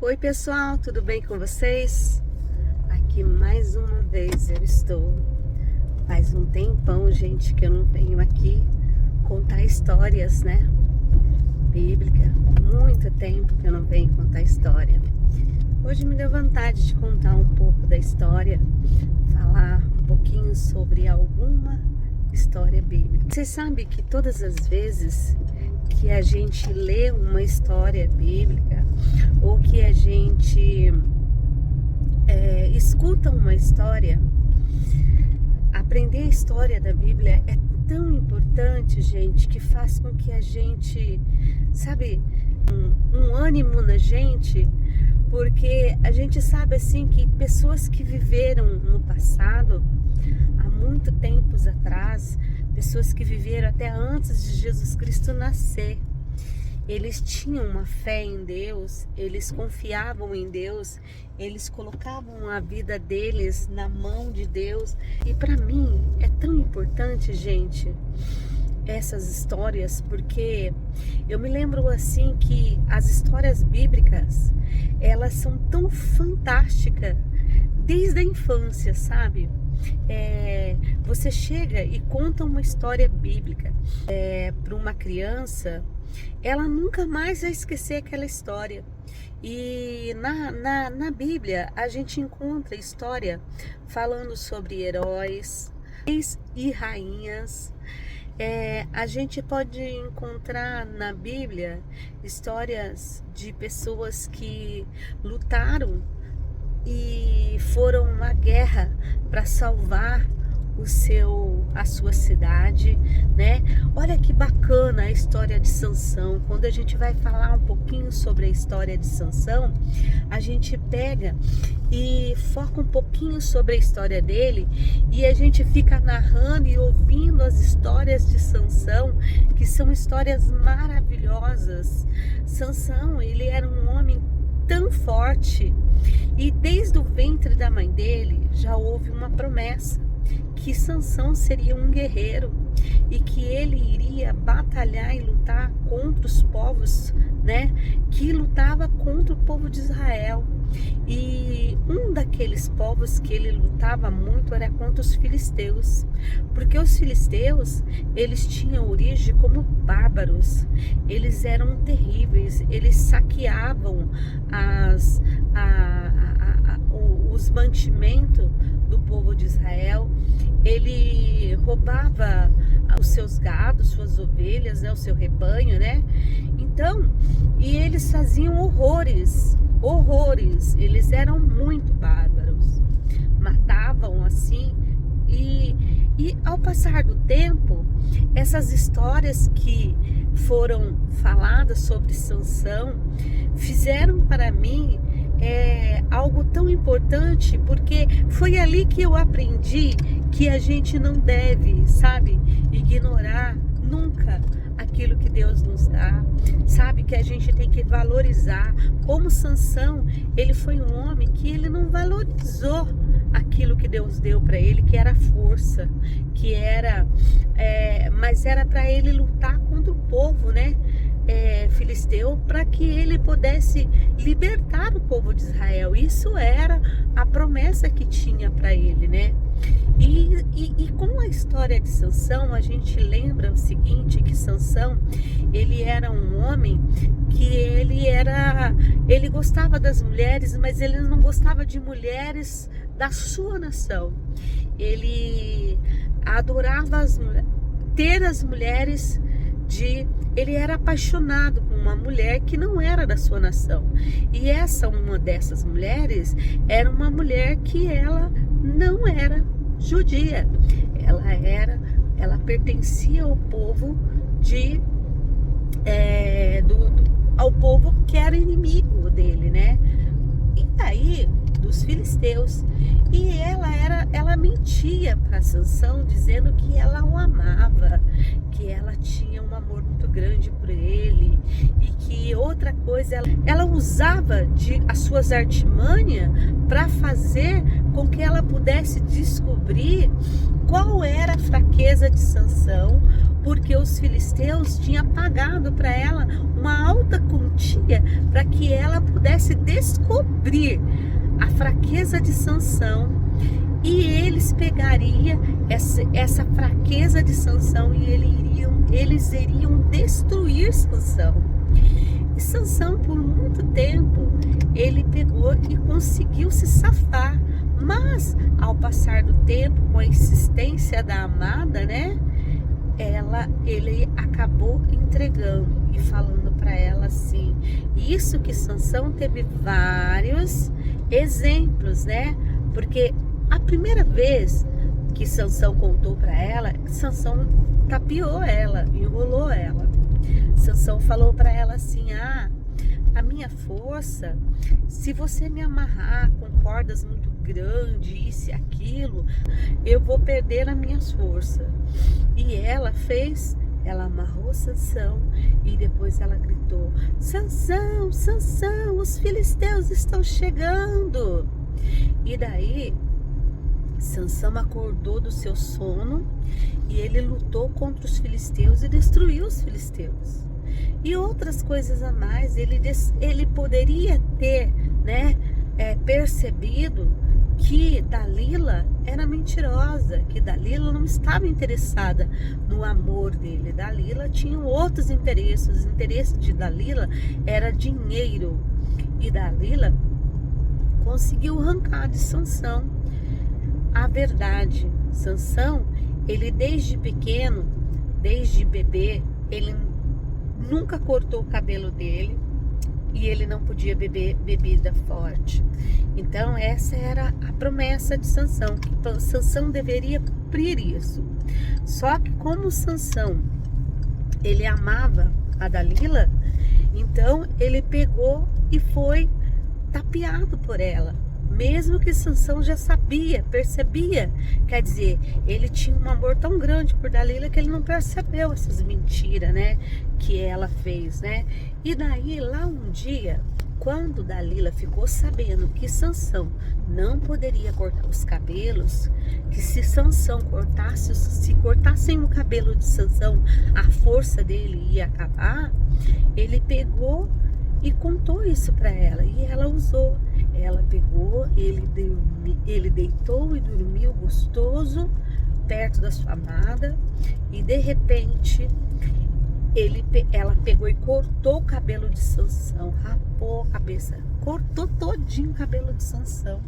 Oi pessoal, tudo bem com vocês? Aqui mais uma vez eu estou. Faz um tempão, gente, que eu não venho aqui contar histórias, né? Bíblica. Muito tempo que eu não venho contar história. Hoje me deu vontade de contar um pouco da história, falar um pouquinho sobre alguma história bíblica. Você sabe que todas as vezes que a gente lê uma história bíblica ou que a gente escuta uma história, aprender a história da Bíblia é tão importante, gente, que faz com que a gente, sabe, um ânimo na gente, porque a gente sabe assim que pessoas que viveram no passado, há muito tempos atrás, pessoas que viveram até antes de Jesus Cristo nascer, eles tinham uma fé em Deus, eles confiavam em Deus, eles colocavam a vida deles na mão de Deus. E para mim é tão importante, gente, essas histórias, porque eu me lembro assim que as histórias bíblicas, elas são tão fantásticas desde a infância, sabe? Você chega e conta uma história bíblica para uma criança, ela nunca mais vai esquecer aquela história. E na Bíblia a gente encontra história falando sobre heróis, reis e rainhas. A gente pode encontrar na Bíblia histórias de pessoas que lutaram e foram uma guerra para salvar a sua cidade, né? Olha que bacana a história de Sansão. Quando a gente vai falar um pouquinho sobre a história de Sansão, a gente pega e foca um pouquinho sobre a história dele e a gente fica narrando e ouvindo as histórias de Sansão, que são histórias maravilhosas. Sansão, ele era um homem tão forte e desde o ventre da mãe dele já houve uma promessa que Sansão seria um guerreiro e que ele iria batalhar e lutar contra os povos, né, que lutava contra o povo de Israel. E um daqueles povos que ele lutava muito era contra os filisteus, porque os filisteus, eles tinham origem como bárbaros, eles eram terríveis, eles saqueavam os mantimentos do povo de Israel, ele roubava os seus gados, suas ovelhas, né, o seu rebanho, né? Então, e eles faziam horrores, eles eram muito bárbaros, matavam assim, e ao passar do tempo, essas histórias que foram faladas sobre Sansão fizeram para mim algo tão importante, porque foi ali que eu aprendi que a gente não deve, sabe, ignorar nunca aquilo que Deus nos dá, sabe, que a gente tem que valorizar. Como Sansão, ele foi um homem que ele não valorizou aquilo que Deus deu para ele, que era força, que era, mas era para ele lutar contra o povo, né? Filisteu, para que ele pudesse libertar o povo de Israel. Isso era a promessa que tinha para ele, né? E com a história de Sansão, a gente lembra o seguinte, que Sansão, ele era um homem que ele gostava das mulheres, mas ele não gostava de mulheres da sua nação. Ele adorava ter as mulheres ele era apaixonado por uma mulher que não era da sua nação. E uma dessas mulheres era uma mulher que ela não era judia. Ela pertencia ao povo ao povo que era inimigo dele, né? E daí dos filisteus. E ela mentia para Sansão, dizendo que ela o amava, que ela tinha um amor muito grande por ele, e que outra coisa, ela usava as suas artimanhas para fazer com que ela pudesse descobrir qual era a fraqueza de Sansão, porque os filisteus tinham pagado para ela uma alta quantia para que ela pudesse descobrir a fraqueza de Sansão, e eles pegariam essa fraqueza de Sansão e eles iriam destruir Sansão. E Sansão, por muito tempo, ele pegou e conseguiu se safar, mas ao passar do tempo, com a insistência da amada, né, ele acabou entregando e falando para ela assim. Isso que Sansão teve vários exemplos, né? Porque a primeira vez que Sansão contou para ela, Sansão tapeou ela, enrolou ela. Sansão falou para ela assim: a minha força, se você me amarrar com cordas muito grandes, isso e aquilo, eu vou perder as minhas forças. E ela amarrou Sansão e depois ela gritou: Sansão, Sansão, os filisteus estão chegando. E daí Sansão acordou do seu sono e ele lutou contra os filisteus e destruiu os filisteus. E outras coisas a mais, ele poderia ter, né, percebido que Dalila era mentirosa, que Dalila não estava interessada no amor dele. Dalila tinha outros interesses. O interesse de Dalila era dinheiro. E Dalila conseguiu arrancar de Sansão a verdade. Sansão, ele desde pequeno, desde bebê, ele nunca cortou o cabelo dele e ele não podia beber bebida forte. Então essa era a promessa de Sansão, que Sansão deveria cumprir isso. Só que como Sansão, ele amava a Dalila, então ele pegou e foi tapeado por ela. Mesmo que Sansão já sabia, percebia, quer dizer, ele tinha um amor tão grande por Dalila que ele não percebeu essas mentiras, né, que ela fez, né? E daí, lá um dia, quando Dalila ficou sabendo que Sansão não poderia cortar os cabelos, que se Sansão cortasse, se cortassem o cabelo de Sansão, a força dele ia acabar, ele pegou e contou isso para ela, e ela usou. Ela pegou, ele deitou e dormiu gostoso perto da sua amada, e de repente ela pegou e cortou o cabelo de Sansão, rapou a cabeça, cortou todinho o cabelo de Sansão.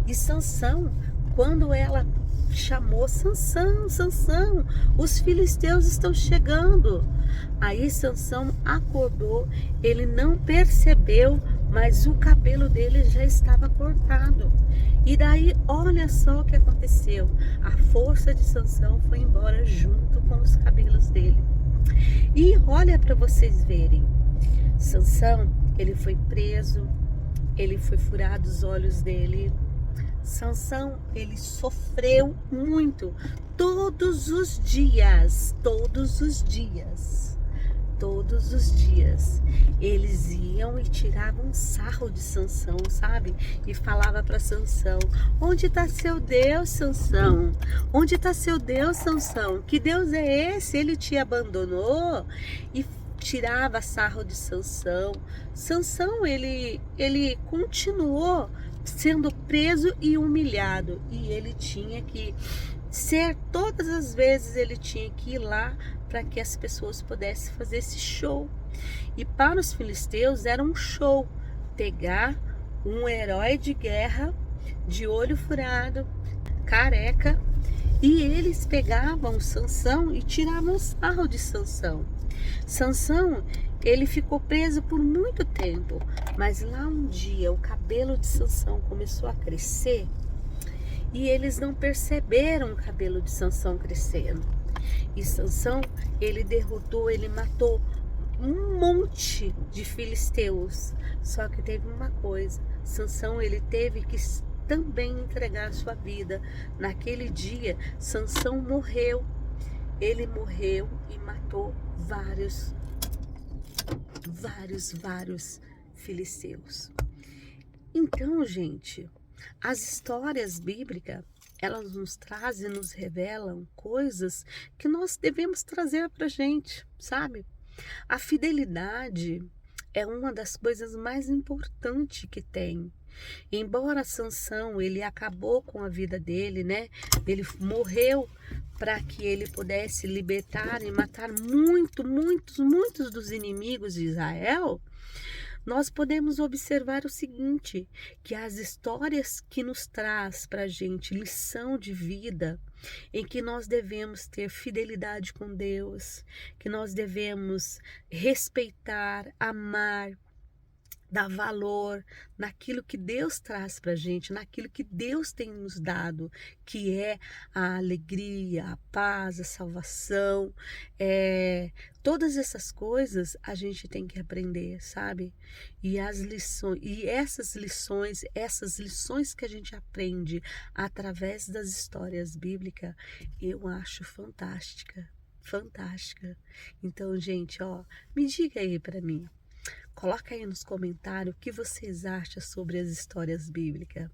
E Sansão, quando ela chamou: Sansão, Sansão, os filisteus estão chegando. Aí Sansão acordou, ele não percebeu, mas o cabelo dele já estava cortado. E daí, olha só o que aconteceu. A força de Sansão foi embora junto com os cabelos dele. E olha para vocês verem. Sansão, ele foi preso, ele foi furado os olhos dele. Sansão, ele sofreu muito, todos os dias, eles iam e tiravam sarro de Sansão, sabe? E falava para Sansão: onde está seu Deus, Sansão? Onde está seu Deus, Sansão? Que Deus é esse? Ele te abandonou? E tirava sarro de Sansão. Sansão, ele continuou sendo preso e humilhado, e ele tinha que ser, todas as vezes ele tinha que ir lá para que as pessoas pudessem fazer esse show. E para os filisteus era um show pegar um herói de guerra de olho furado, careca, e eles pegavam Sansão e tiravam sarro de Sansão. Sansão, ele ficou preso por muito tempo, mas lá um dia o cabelo de Sansão começou a crescer e eles não perceberam o cabelo de Sansão crescendo. E Sansão, ele derrotou, ele matou um monte de filisteus. Só que teve uma coisa: Sansão, ele teve que também entregar sua vida. Naquele dia, Sansão morreu. Ele morreu e matou vários filisteus. Então, gente, as histórias bíblicas, elas nos trazem, nos revelam coisas que nós devemos trazer para a gente, sabe? A fidelidade é uma das coisas mais importantes que tem. Embora Sansão, ele acabou com a vida dele, né? Ele morreu para que ele pudesse libertar e matar muitos dos inimigos de Israel. Nós podemos observar o seguinte, que as histórias que nos traz para a gente lição de vida, em que nós devemos ter fidelidade com Deus, que nós devemos respeitar, amar, dar valor naquilo que Deus traz para a gente, naquilo que Deus tem nos dado, que é a alegria, a paz, a salvação, todas essas coisas a gente tem que aprender, sabe? E as lições, e essas lições que a gente aprende através das histórias bíblicas, eu acho fantástica, fantástica. Então, gente, ó, me diga aí para mim. Coloca aí nos comentários o que vocês acham sobre as histórias bíblicas.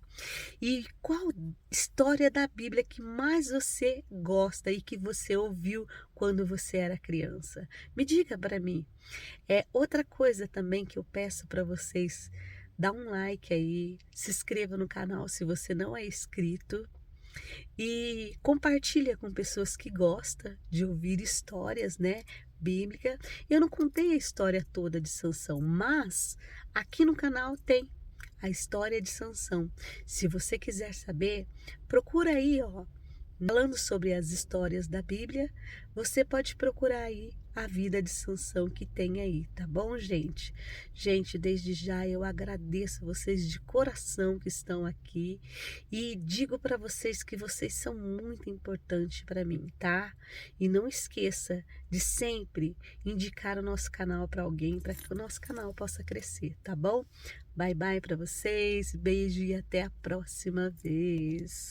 E qual história da Bíblia que mais você gosta e que você ouviu quando você era criança? Me diga para mim. Outra coisa também que eu peço para vocês, dá um like aí, se inscreva no canal se você não é inscrito. E compartilha com pessoas que gostam de ouvir histórias, né, bíblica. Eu não contei a história toda de Sansão, mas aqui no canal tem a história de Sansão. Se você quiser saber, procura aí, ó, falando sobre as histórias da Bíblia, você pode procurar aí a vida de Sansão que tem aí, tá bom, gente? Gente, desde já eu agradeço vocês de coração que estão aqui e digo para vocês que vocês são muito importantes para mim, tá? E não esqueça de sempre indicar o nosso canal para alguém, para que o nosso canal possa crescer, tá bom? Bye bye para vocês, beijo e até a próxima vez.